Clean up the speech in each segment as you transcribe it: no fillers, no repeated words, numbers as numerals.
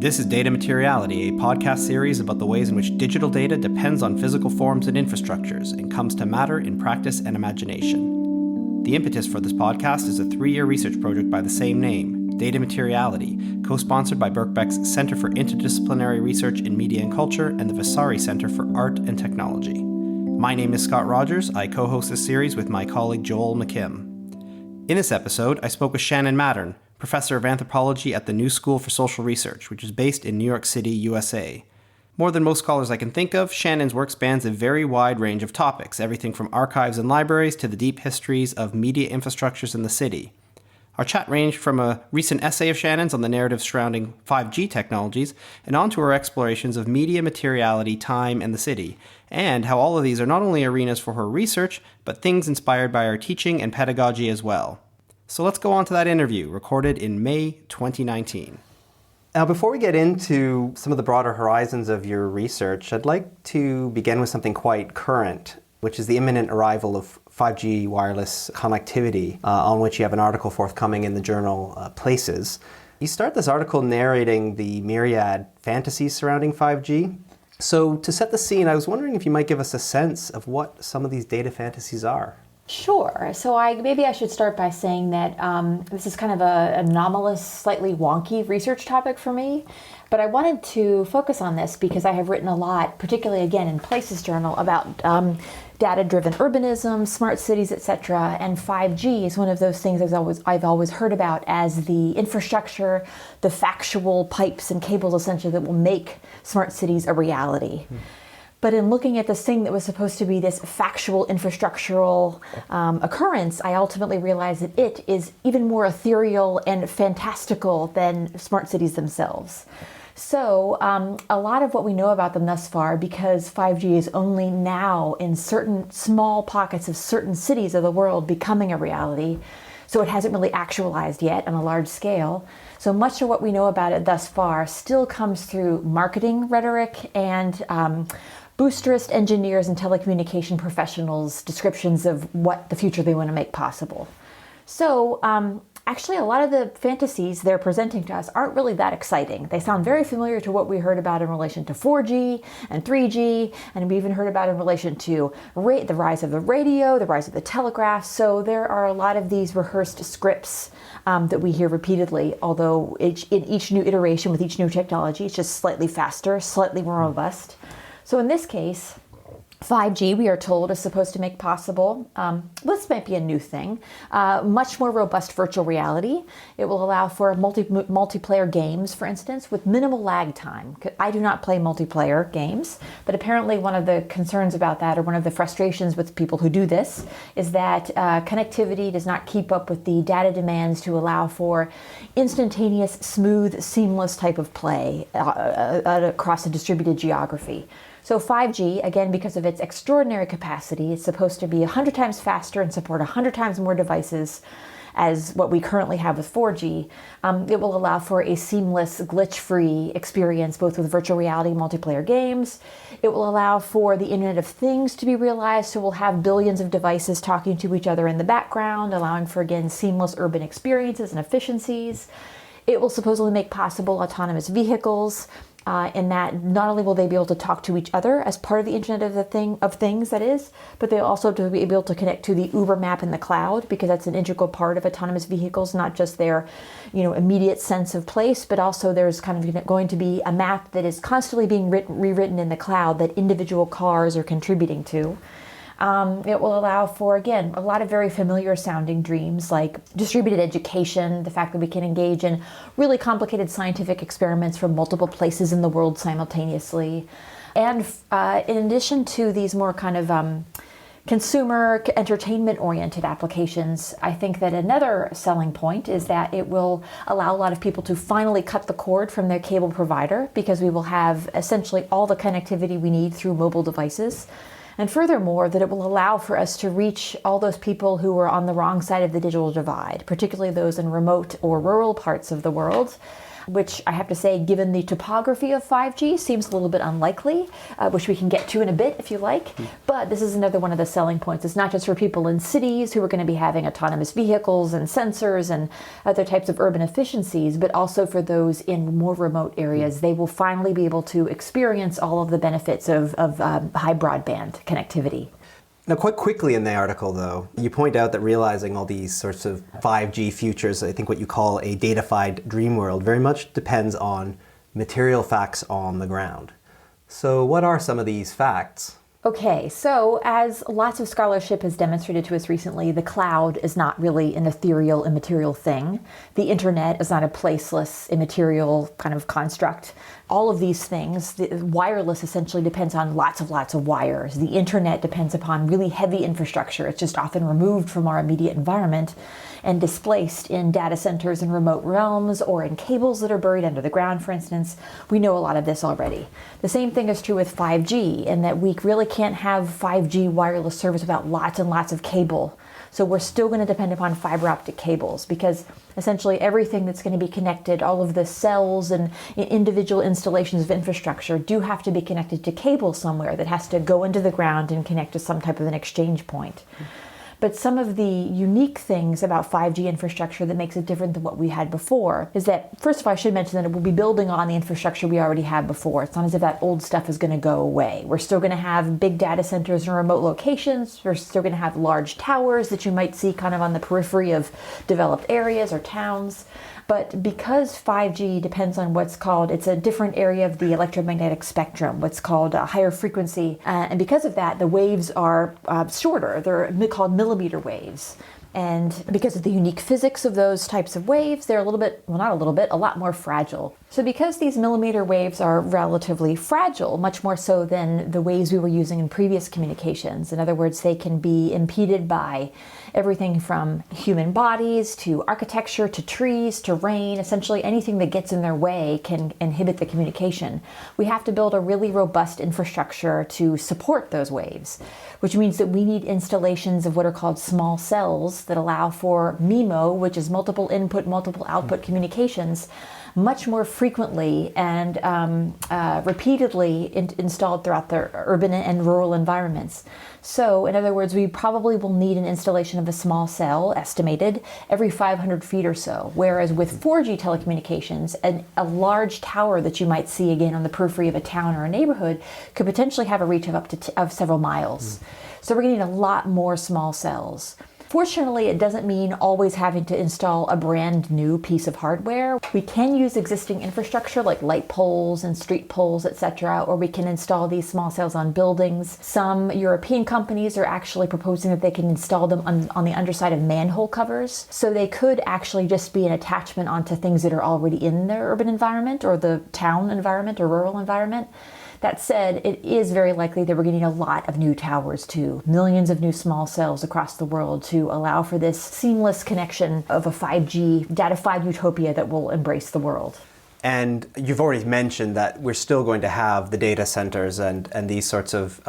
This is Data Materiality, a podcast series about the ways in which digital data depends on physical forms and infrastructures and comes to matter in practice and imagination. The impetus for this podcast is a 3-year research project by the same name, Data Materiality, co-sponsored by Birkbeck's Center for Interdisciplinary Research in Media and Culture and the Vasari Center for Art and Technology. My name is Scott Rogers. I co-host this series with my colleague Joel McKim. In this episode, I spoke with Shannon Mattern, professor of anthropology at the New School for Social Research, which is based in New York City, USA. More than most scholars I can think of, Shannon's work spans a very wide range of topics, everything from archives and libraries to the deep histories of media infrastructures in the city. Our chat ranged from a recent essay of Shannon's on the narrative surrounding 5G technologies and on to her explorations of media materiality, time, and the city, and how all of these are not only arenas for her research, but things inspired by her teaching and pedagogy as well. So let's go on to that interview, recorded in May 2019. Now, before we get into some of the broader horizons of your research, I'd like to begin with something quite current, which is the imminent arrival of 5G wireless connectivity, on which you have an article forthcoming in the journal Places. You start this article narrating the myriad fantasies surrounding 5G. So to set the scene, I was wondering if you might give us a sense of what some of these data fantasies are. Sure. So maybe I should start by saying that this is kind of an anomalous, slightly wonky research topic for me. But I wanted to focus on this because I have written a lot, particularly again in Places Journal, about data-driven urbanism, smart cities, etc. And 5G is one of those things I've always heard about as the infrastructure, the factual pipes and cables essentially that will make smart cities a reality. But in looking at this thing that was supposed to be this factual infrastructural occurrence, I ultimately realized that it is even more ethereal and fantastical than smart cities themselves. So a lot of what we know about them thus far, because 5G is only now in certain small pockets of certain cities of the world becoming a reality, so it hasn't really actualized yet on a large scale. So much of what we know about it thus far still comes through marketing rhetoric and boosterist engineers and telecommunication professionals' descriptions of what the future they want to make possible. So actually a lot of the fantasies they're presenting to us aren't really that exciting. They sound very familiar to what we heard about in relation to 4G and 3G, and we even heard about in relation to the rise of the radio, the rise of the telegraph. So there are a lot of these rehearsed scripts that we hear repeatedly, although in each new iteration with each new technology, it's just slightly faster, slightly more robust. So in this case, 5G, we are told, is supposed to make possible, this might be a new thing, much more robust virtual reality. It will allow for multiplayer games, for instance, with minimal lag time. I do not play multiplayer games, but apparently one of the concerns about that, or one of the frustrations with people who do this, is that connectivity does not keep up with the data demands to allow for instantaneous, smooth, seamless type of play across a distributed geography. So 5G, again, because of its extraordinary capacity, is supposed to be 100 times faster and support 100 times more devices as what we currently have with 4G. It will allow for a seamless, glitch-free experience, both with virtual reality multiplayer games. It will allow for the Internet of Things to be realized, so we'll have billions of devices talking to each other in the background, allowing for, again, seamless urban experiences and efficiencies. It will supposedly make possible autonomous vehicles, in that not only will they be able to talk to each other as part of the Internet of Things, that is, but they'll also be able to connect to the Uber map in the cloud, because that's an integral part of autonomous vehicles, not just their, immediate sense of place, but also there's kind of going to be a map that is constantly being rewritten in the cloud that individual cars are contributing to. It will allow for, again, a lot of very familiar sounding dreams like distributed education, the fact that we can engage in really complicated scientific experiments from multiple places in the world simultaneously. And in addition to these more kind of consumer entertainment-oriented applications, I think that another selling point is that it will allow a lot of people to finally cut the cord from their cable provider, because we will have essentially all the connectivity we need through mobile devices. And furthermore, that it will allow for us to reach all those people who are on the wrong side of the digital divide, particularly those in remote or rural parts of the world, which I have to say, given the topography of 5G, seems a little bit unlikely, which we can get to in a bit if you like. But this is another one of the selling points. It's not just for people in cities who are going to be having autonomous vehicles and sensors and other types of urban efficiencies, but also for those in more remote areas. They will finally be able to experience all of the benefits of high broadband connectivity. Now, quite quickly in the article, though, you point out that realizing all these sorts of 5G futures, I think what you call a datafied dream world, very much depends on material facts on the ground. So what are some of these facts? Okay, so as lots of scholarship has demonstrated to us recently, the cloud is not really an ethereal, immaterial thing. The internet is not a placeless, immaterial kind of construct. All of these things, the wireless essentially depends on lots of wires. The internet depends upon really heavy infrastructure. It's just often removed from our immediate environment and displaced in data centers in remote realms or in cables that are buried under the ground, for instance. We know a lot of this already. The same thing is true with 5G, in that we really can't have 5G wireless service without lots and lots of cable. So we're still going to depend upon fiber optic cables, because essentially everything that's going to be connected, all of the cells and individual installations of infrastructure do have to be connected to cable somewhere that has to go into the ground and connect to some type of an exchange point. But some of the unique things about 5G infrastructure that makes it different than what we had before is that, first of all, I should mention that it will be building on the infrastructure we already had before. It's not as if that old stuff is going to go away. We're still going to have big data centers in remote locations. We're still going to have large towers that you might see kind of on the periphery of developed areas or towns. But because 5G depends on it's a different area of the electromagnetic spectrum, what's called a higher frequency. And because of that, the waves are shorter. They're called millimeter waves. And because of the unique physics of those types of waves, they're a lot more fragile. So because these millimeter waves are relatively fragile, much more so than the waves we were using in previous communications, in other words, they can be impeded by everything from human bodies to architecture to trees to rain. Essentially anything that gets in their way can inhibit the communication. We have to build a really robust infrastructure to support those waves, which means that we need installations of what are called small cells that allow for MIMO, which is multiple input, multiple output communications, much more frequently and repeatedly installed throughout the urban and rural environments. So, in other words, we probably will need an installation of a small cell, estimated, every 500 feet or so, whereas with 4G telecommunications, a large tower that you might see again on the periphery of a town or a neighborhood could potentially have a reach of up to several miles. So we're going to need a lot more small cells. Fortunately, it doesn't mean always having to install a brand new piece of hardware. We can use existing infrastructure like light poles and street poles, etc., or we can install these small cells on buildings. Some European companies are actually proposing that they can install them on the underside of manhole covers. So they could actually just be an attachment onto things that are already in their urban environment or the town environment or rural environment. That said, it is very likely that we're getting a lot of new towers too, millions of new small cells across the world to allow for this seamless connection of a 5G datafied utopia that will embrace the world. And you've already mentioned that we're still going to have the data centers and these sorts of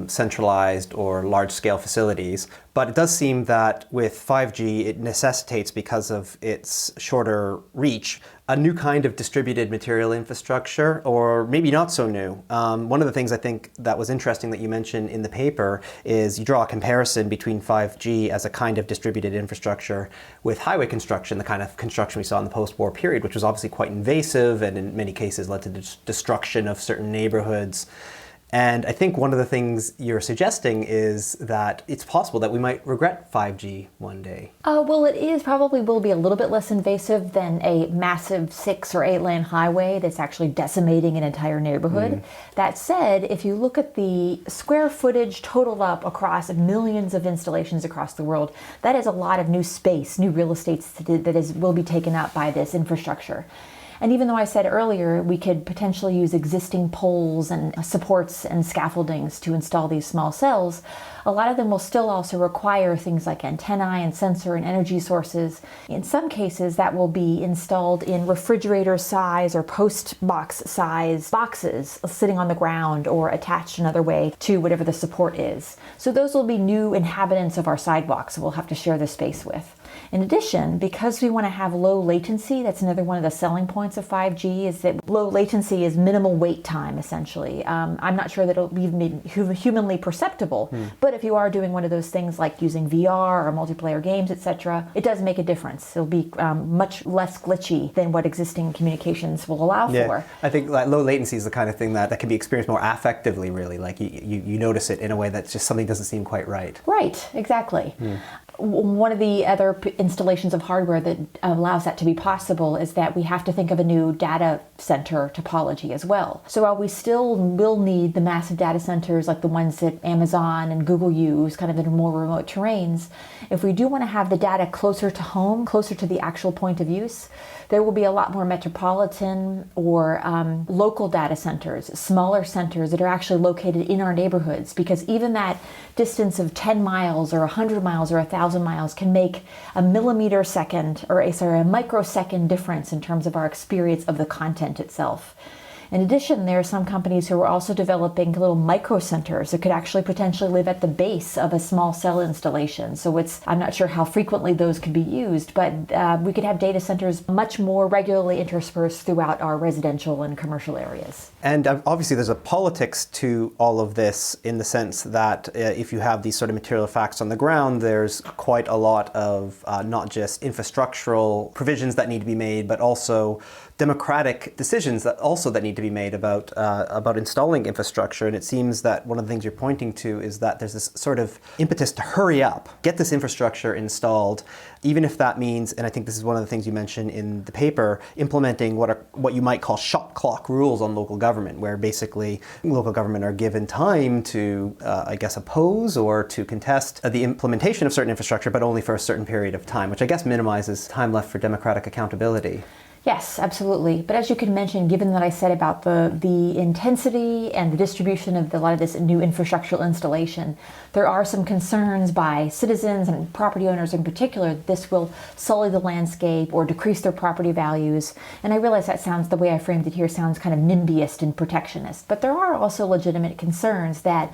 centralized or large-scale facilities. But it does seem that with 5G, it necessitates, because of its shorter reach, a new kind of distributed material infrastructure, or maybe not so new. One of the things I think that was interesting that you mentioned in the paper is you draw a comparison between 5G as a kind of distributed infrastructure with highway construction, the kind of construction we saw in the post-war period, which was obviously quite invasive and in many cases led to the destruction of certain neighborhoods. And I think one of the things you're suggesting is that it's possible that we might regret 5G one day. Well, it probably will be a little bit less invasive than a massive 6 or 8 lane highway that's actually decimating an entire neighborhood. That said, if you look at the square footage totaled up across millions of installations across the world, that is a lot of new space, new real estate that will be taken up by this infrastructure. And even though I said earlier we could potentially use existing poles and supports and scaffoldings to install these small cells, a lot of them will still also require things like antennae and sensor and energy sources. In some cases, that will be installed in refrigerator size or post box size boxes sitting on the ground or attached another way to whatever the support is. So those will be new inhabitants of our sidewalks that we'll have to share the space with. In addition, because we want to have low latency, that's another one of the selling points of 5G, is that low latency is minimal wait time, essentially. I'm not sure that it'll be humanly perceptible, but if you are doing one of those things like using VR or multiplayer games, etc., it does make a difference. It'll be much less glitchy than what existing communications will allow for. I think like low latency is the kind of thing that can be experienced more affectively, really. Like you notice it in a way that just something doesn't seem quite right. Right, exactly. One of the other installations of hardware that allows that to be possible is that we have to think of a new data center topology as well. So while we still will need the massive data centers like the ones that Amazon and Google use, kind of in more remote terrains, if we do want to have the data closer to home, closer to the actual point of use, there will be a lot more metropolitan or local data centers, smaller centers that are actually located in our neighborhoods, because even that distance of 10 miles or 100 miles or 1,000 miles can make a microsecond difference in terms of our experience of the content itself. In addition, there are some companies who are also developing little micro centers that could actually potentially live at the base of a small cell installation. So I'm not sure how frequently those could be used, but we could have data centers much more regularly interspersed throughout our residential and commercial areas. And obviously there's a politics to all of this in the sense that if you have these sort of material facts on the ground, there's quite a lot of not just infrastructural provisions that need to be made, but also democratic decisions that need to be made about installing infrastructure. And it seems that one of the things you're pointing to is that there's this sort of impetus to hurry up, get this infrastructure installed, even if that means, and I think this is one of the things you mentioned in the paper, implementing what you might call shot clock rules on local government, where basically local government are given time to, oppose or to contest the implementation of certain infrastructure, but only for a certain period of time, which I guess minimizes time left for democratic accountability. Yes, absolutely. But as you can mention, given that I said about the intensity and the distribution of a lot of this new infrastructural installation, there are some concerns by citizens and property owners in particular that this will sully the landscape or decrease their property values. And I realize that sounds, the way I framed it here, sounds kind of NIMBYist and protectionist. But there are also legitimate concerns that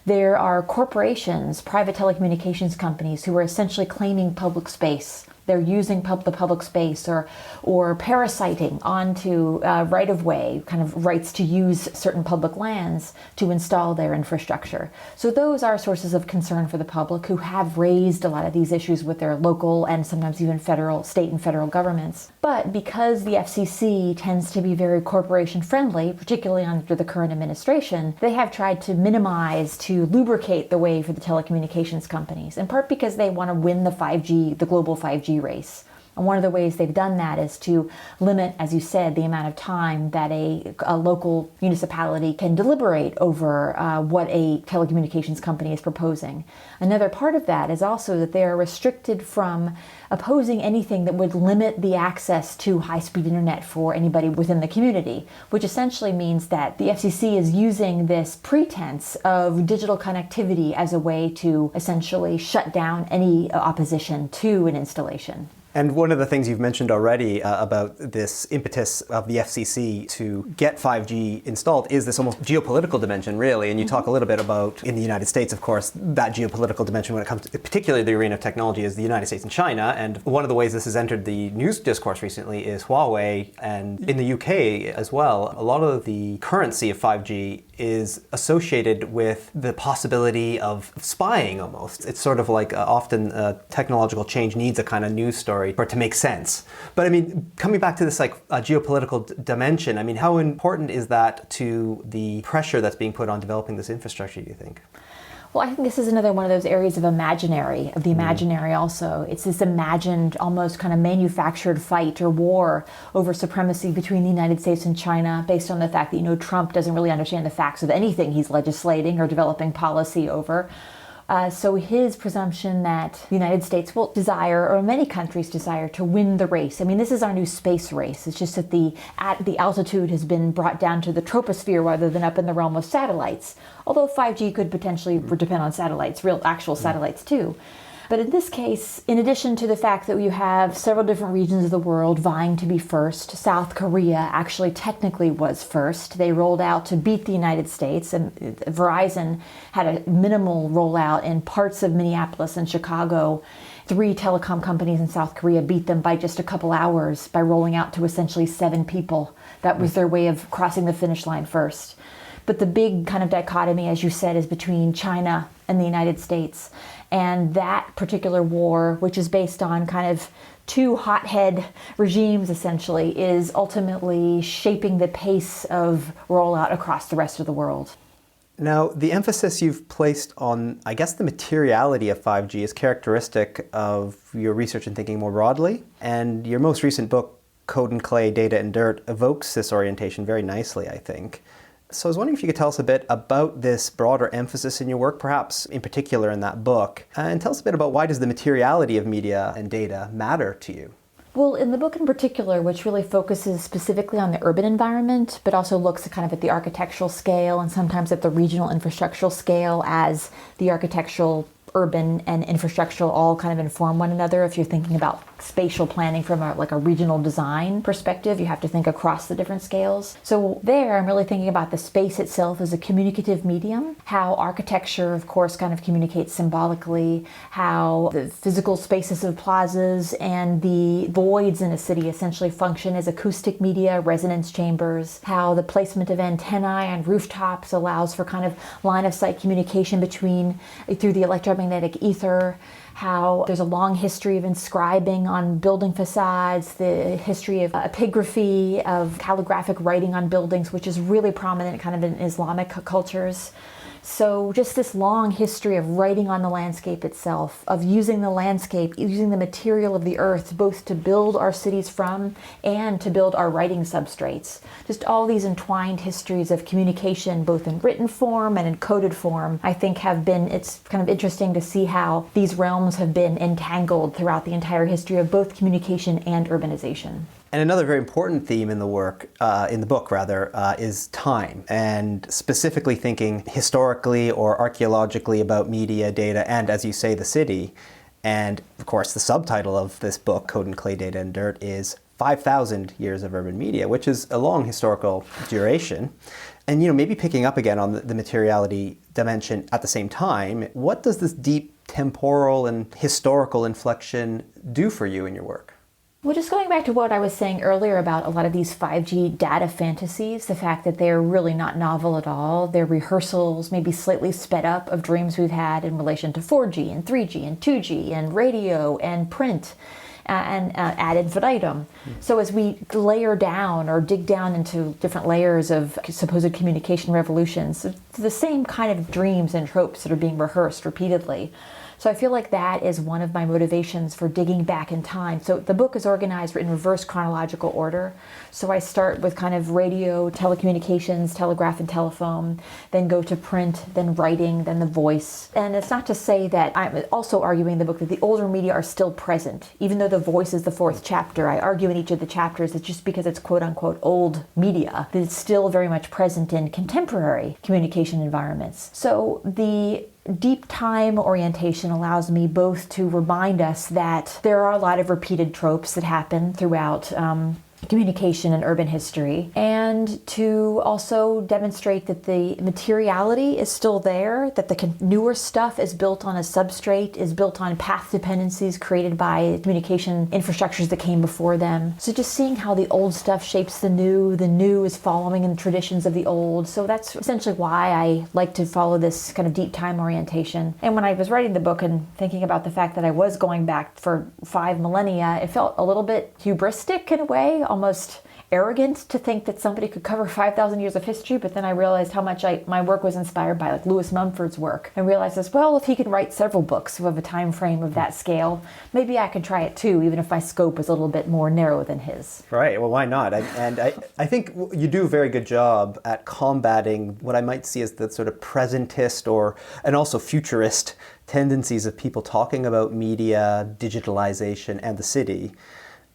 there are corporations, private telecommunications companies, who are essentially claiming public space. They're using the public space or parasiting onto right-of-way, kind of rights to use certain public lands to install their infrastructure. So those are sources of concern for the public who have raised a lot of these issues with their local and sometimes even state and federal governments. But because the FCC tends to be very corporation-friendly, particularly under the current administration, they have tried to minimize, to lubricate the way for the telecommunications companies, in part because they want to win the global 5G race. And one of the ways they've done that is to limit, as you said, the amount of time that a local municipality can deliberate over what a telecommunications company is proposing. Another part of that is also that they are restricted from opposing anything that would limit the access to high-speed internet for anybody within the community, which essentially means that the FCC is using this pretense of digital connectivity as a way to essentially shut down any opposition to an installation. And one of the things you've mentioned already about this impetus of the FCC to get 5G installed is this almost geopolitical dimension, really. And you talk a little bit about, in the United States, of course, that geopolitical dimension when it comes to particularly the arena of technology is the United States and China. And one of the ways this has entered the news discourse recently is Huawei. And in the UK as well, a lot of the currency of 5G is associated with the possibility of spying almost. It's sort of like often technological change needs a kind of news story for it to make sense. But I mean, coming back to this geopolitical dimension, I mean, how important is that to the pressure that's being put on developing this infrastructure, do you think? Well, I think this is another one of those areas of the imaginary also. It's this imagined, almost kind of manufactured fight or war over supremacy between the United States and China, based on the fact that, Trump doesn't really understand the facts of anything he's legislating or developing policy over. So his presumption that the United States will desire, or many countries desire, to win the race. I mean, this is our new space race. It's just that the altitude has been brought down to the troposphere rather than up in the realm of satellites. Although 5G could potentially depend on satellites, real actual satellites too. But in this case, in addition to the fact that you have several different regions of the world vying to be first, South Korea actually technically was first. They rolled out to beat the United States, and Verizon had a minimal rollout in parts of Minneapolis and Chicago, 3 telecom companies in South Korea beat them by just a couple hours by rolling out to essentially 7 people. That was their way of crossing the finish line first. But the big kind of dichotomy, as you said, is between China and the United States. And that particular war, which is based on kind of 2 hothead regimes, essentially, is ultimately shaping the pace of rollout across the rest of the world. Now, the emphasis you've placed on, I guess, the materiality of 5G is characteristic of your research and thinking more broadly. And your most recent book, Code and Clay, Data and Dirt, evokes this orientation very nicely, I think. So I was wondering if you could tell us a bit about this broader emphasis in your work, perhaps in particular in that book, and tell us a bit about why does the materiality of media and data matter to you? Well, in the book in particular, which really focuses specifically on the urban environment, but also looks at kind of at the architectural scale and sometimes at the regional infrastructural scale as the architectural, urban, and infrastructural all kind of inform one another. If you're thinking about spatial planning from a regional design perspective, you have to think across the different scales. So there, I'm really thinking about the space itself as a communicative medium, how architecture, of course, kind of communicates symbolically, how the physical spaces of plazas and the voids in a city essentially function as acoustic media, resonance chambers, how the placement of antennae on rooftops allows for kind of line of sight communication through the electromagnetic ether, how there's a long history of inscribing on building facades, the history of epigraphy, of calligraphic writing on buildings, which is really prominent kind of in Islamic cultures. So just this long history of writing on the landscape itself, of using the landscape, using the material of the earth, both to build our cities from and to build our writing substrates. Just all these entwined histories of communication, both in written form and in coded form, I think it's kind of interesting to see how these realms have been entangled throughout the entire history of both communication and urbanization. And another very important theme in the book, is time, and specifically thinking historically or archaeologically about media, data, and, as you say, the city. And, of course, the subtitle of this book, Code and Clay, Data and Dirt, is 5,000 Years of Urban Media, which is a long historical duration. And, maybe picking up again on the materiality dimension at the same time, what does this deep temporal and historical inflection do for you in your work? Well, just going back to what I was saying earlier about a lot of these 5G data fantasies, the fact that they're really not novel at all. They're rehearsals, maybe slightly sped up, of dreams we've had in relation to 4G and 3G and 2G and radio and print and ad infinitum. So as we layer down or dig down into different layers of supposed communication revolutions, it's the same kind of dreams and tropes that are being rehearsed repeatedly. So I feel like that is one of my motivations for digging back in time. So the book is organized in reverse chronological order. So I start with kind of radio, telecommunications, telegraph and telephone, then go to print, then writing, then the voice. And it's not to say that I'm also arguing in the book that the older media are still present. Even though the voice is the 4th chapter, I argue in each of the chapters that just because it's quote unquote old media, that it's still very much present in contemporary communication environments. So the deep time orientation allows me both to remind us that there are a lot of repeated tropes that happen throughout communication and urban history, and to also demonstrate that the materiality is still there, that the newer stuff is built on a substrate, is built on path dependencies created by communication infrastructures that came before them. So just seeing how the old stuff shapes the new is following in the traditions of the old. So that's essentially why I like to follow this kind of deep time orientation. And when I was writing the book and thinking about the fact that I was going back for 5 millennia, it felt a little bit hubristic in a way, almost arrogant to think that somebody could cover 5,000 years of history, but then I realized how much my work was inspired by Lewis Mumford's work. I realized as well, if he can write several books of a time frame of that scale, maybe I could try it too, even if my scope is a little bit more narrow than his. Right, well, why not? I think you do a very good job at combating what I might see as the sort of presentist and also futurist tendencies of people talking about media, digitalization, and the city.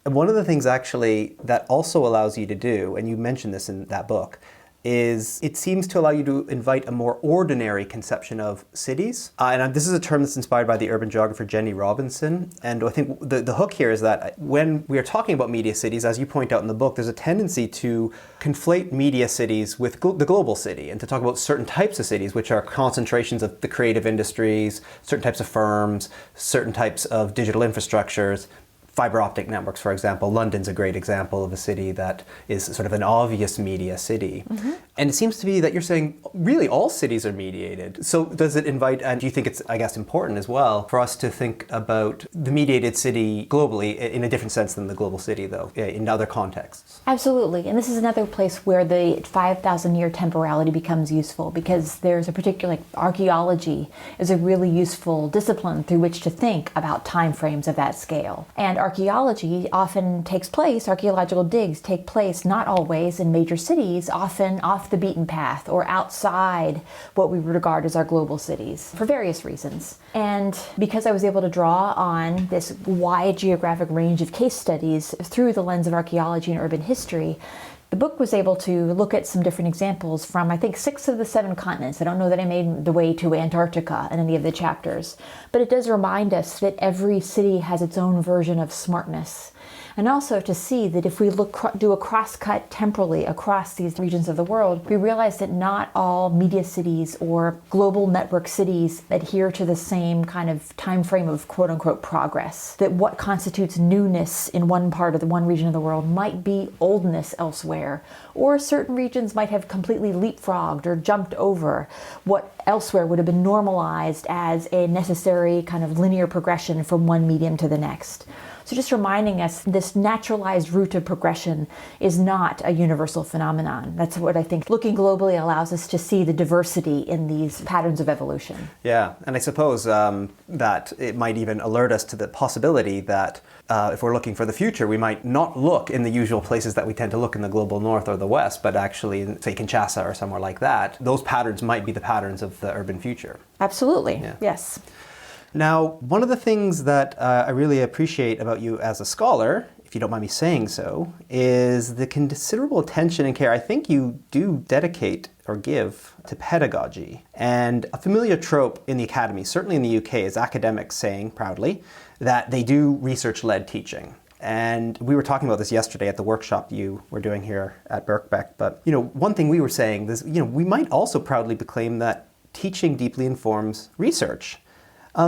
And one of the things actually that also allows you to do, and you mentioned this in that book, is it seems to allow you to invite a more ordinary conception of cities. And this is a term that's inspired by the urban geographer Jenny Robinson. And I think the hook here is that when we are talking about media cities, as you point out in the book, there's a tendency to conflate media cities with the global city and to talk about certain types of cities, which are concentrations of the creative industries, certain types of firms, certain types of digital infrastructures. Fiber optic networks, for example. London's a great example of a city that is sort of an obvious media city. Mm-hmm. And it seems to be that you're saying really all cities are mediated. So does it invite, and do you think it's, I guess, important as well for us to think about the mediated city globally in a different sense than the global city, though, in other contexts? Absolutely. And this is another place where the 5,000-year temporality becomes useful, because there's a particular, archaeology is a really useful discipline through which to think about time frames of that scale. And archaeology often takes place, archaeological digs take place not always in major cities, often off the beaten path or outside what we regard as our global cities for various reasons. And because I was able to draw on this wide geographic range of case studies through the lens of archaeology and urban history, the book was able to look at some different examples from, I think, 6 of the 7 continents. I don't know that I made the way to Antarctica in any of the chapters, but it does remind us that every city has its own version of smartness. And also to see that if we do a cross-cut temporally across these regions of the world, we realize that not all media cities or global network cities adhere to the same kind of time frame of quote-unquote progress. That what constitutes newness in one part of one region of the world might be oldness elsewhere, or certain regions might have completely leapfrogged or jumped over what elsewhere would have been normalized as a necessary kind of linear progression from one medium to the next. So just reminding us this naturalized route of progression is not a universal phenomenon. That's what I think looking globally allows us to see the diversity in these patterns of evolution. Yeah, and I suppose that it might even alert us to the possibility that if we're looking for the future, we might not look in the usual places that we tend to look in the global north or the west, but actually, say, Kinshasa or somewhere like that. Those patterns might be the patterns of the urban future. Absolutely, yeah. Yes. Now, one of the things that I really appreciate about you as a scholar, if you don't mind me saying so, is the considerable attention and care I think you do dedicate or give to pedagogy. And a familiar trope in the academy, certainly in the UK, is academics saying proudly that they do research-led teaching. And we were talking about this yesterday at the workshop you were doing here at Birkbeck. But, one thing we were saying is, we might also proudly proclaim that teaching deeply informs research.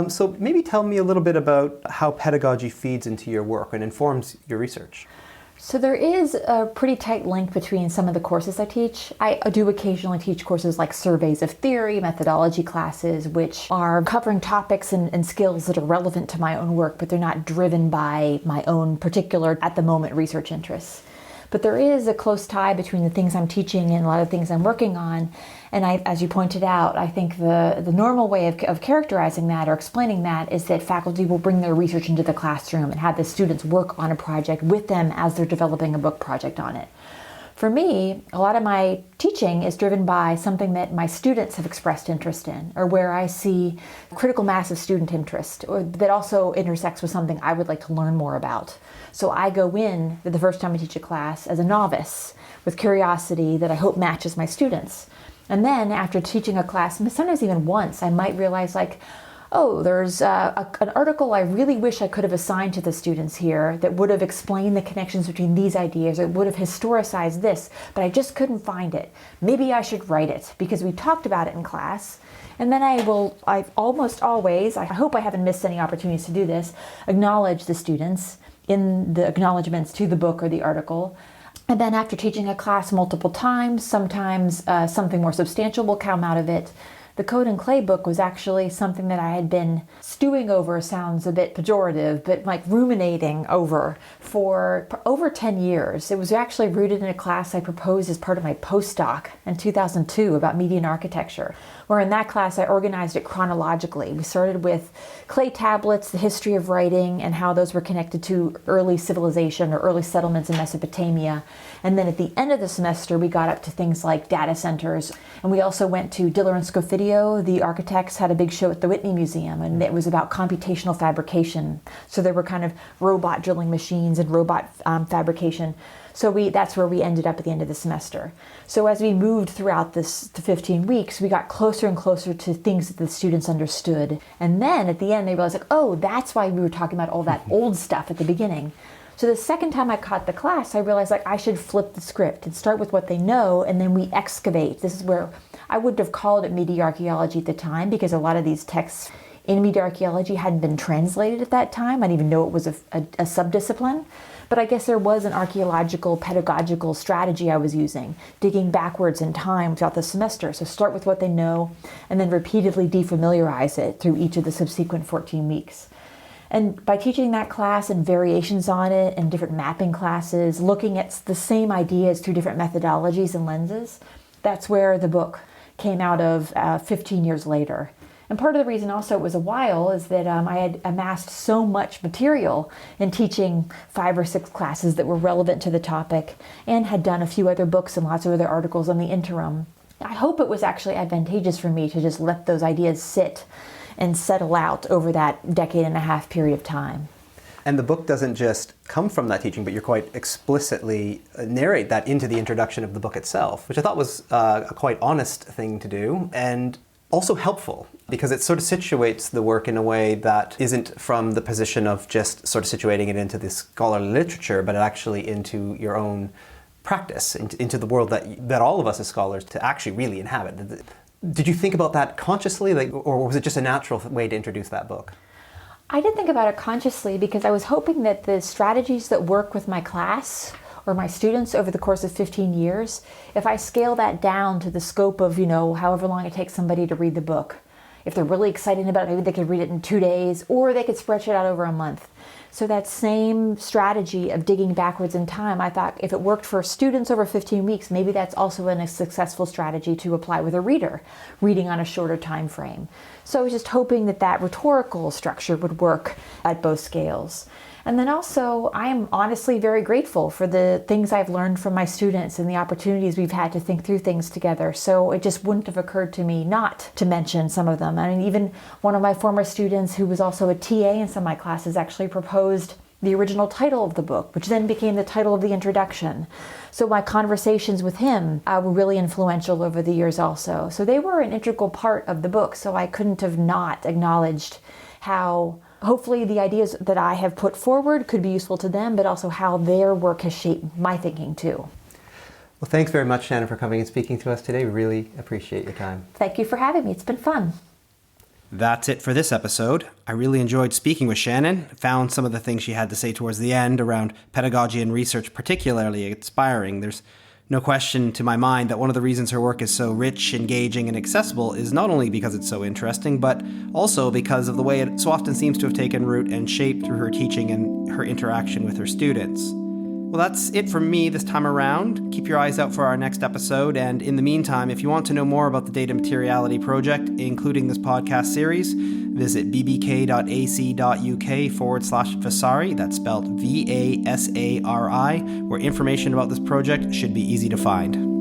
So maybe tell me a little bit about how pedagogy feeds into your work and informs your research. So there is a pretty tight link between some of the courses I teach. I do occasionally teach courses like surveys of theory, methodology classes, which are covering topics and skills that are relevant to my own work, but they're not driven by my own particular, at the moment, research interests. But there is a close tie between the things I'm teaching and a lot of things I'm working on. And as you pointed out, I think the normal way of characterizing that or explaining that is that faculty will bring their research into the classroom and have the students work on a project with them as they're developing a book project on it. For me, a lot of my teaching is driven by something that my students have expressed interest in, or where I see critical mass of student interest, or that also intersects with something I would like to learn more about. So I go in the first time I teach a class as a novice with curiosity that I hope matches my students. And then after teaching a class, sometimes even once, I might realize there's an article I really wish I could have assigned to the students here that would have explained the connections between these ideas, or would have historicized this, but I just couldn't find it. Maybe I should write it because we talked about it in class. And then I almost always, I hope I haven't missed any opportunities to do this, acknowledge the students in the acknowledgments to the book or the article. And then after teaching a class multiple times, sometimes something more substantial will come out of it. The Code and Clay book was actually something that I had been stewing over, sounds a bit pejorative, but like ruminating over for over 10 years. It was actually rooted in a class I proposed as part of my postdoc in 2002 about media and architecture, where in that class I organized it chronologically. We started with clay tablets, the history of writing, and how those were connected to early civilization or early settlements in Mesopotamia. And then at the end of the semester, we got up to things like data centers. And we also went to Diller and Scofidio. The architects had a big show at the Whitney Museum, and it was about computational fabrication. So there were kind of robot drilling machines and robot fabrication. So that's where we ended up at the end of the semester. So as we moved throughout the 15 weeks, we got closer and closer to things that the students understood. And then at the end, they realized, like, oh, that's why we were talking about all that old stuff at the beginning. So the second time I caught the class, I realized, like, I should flip the script and start with what they know, and then we excavate. This is where I wouldn't have called it media archaeology at the time, because a lot of these texts in media archaeology hadn't been translated at that time. I didn't even know it was a subdiscipline. But I guess there was an archaeological, pedagogical strategy I was using, digging backwards in time throughout the semester. So start with what they know, and then repeatedly defamiliarize it through each of the subsequent 14 weeks. And by teaching that class and variations on it and different mapping classes, looking at the same ideas through different methodologies and lenses, that's where the book came out of 15 years later. And part of the reason also it was a while is that I had amassed so much material in teaching 5 or 6 classes that were relevant to the topic, and had done a few other books and lots of other articles on the interim. I hope it was actually advantageous for me to just let those ideas sit and settle out over that decade and a half period of time. And the book doesn't just come from that teaching, but you're quite explicitly narrate that into the introduction of the book itself, which I thought was a quite honest thing to do, and also helpful, because it sort of situates the work in a way that isn't from the position of just sort of situating it into this scholarly literature, but actually into your own practice, into the world that all of us as scholars to actually really inhabit. Did you think about that consciously, or was it just a natural way to introduce that book? I did think about it consciously, because I was hoping that the strategies that work with my class or my students over the course of 15 years, if I scale that down to the scope of, however long it takes somebody to read the book, if they're really excited about it, maybe they could read it in 2 days, or they could stretch it out over a month. So that same strategy of digging backwards in time, I thought if it worked for students over 15 weeks, maybe that's also a successful strategy to apply with a reader, reading on a shorter time frame. So I was just hoping that rhetorical structure would work at both scales. And then also, I am honestly very grateful for the things I've learned from my students and the opportunities we've had to think through things together. So it just wouldn't have occurred to me not to mention some of them. I mean, even one of my former students, who was also a TA in some of my classes, actually proposed the original title of the book, which then became the title of the introduction. So my conversations with him were really influential over the years also. So they were an integral part of the book, so I couldn't have not acknowledged how hopefully the ideas that I have put forward could be useful to them, but also how their work has shaped my thinking too. Well, thanks very much, Shannon, for coming and speaking to us today. We really appreciate your time. Thank you for having me. It's been fun. That's it for this episode. I really enjoyed speaking with Shannon. Found some of the things she had to say towards the end around pedagogy and research particularly inspiring. There's no question to my mind that one of the reasons her work is so rich, engaging, and accessible is not only because it's so interesting, but also because of the way it so often seems to have taken root and shaped through her teaching and her interaction with her students. Well, that's it from me this time around. Keep your eyes out for our next episode, and in the meantime, if you want to know more about the Data Materiality project, including this podcast series, visit bbk.ac.uk/Vasari, that's spelled VASARI, where information about this project should be easy to find.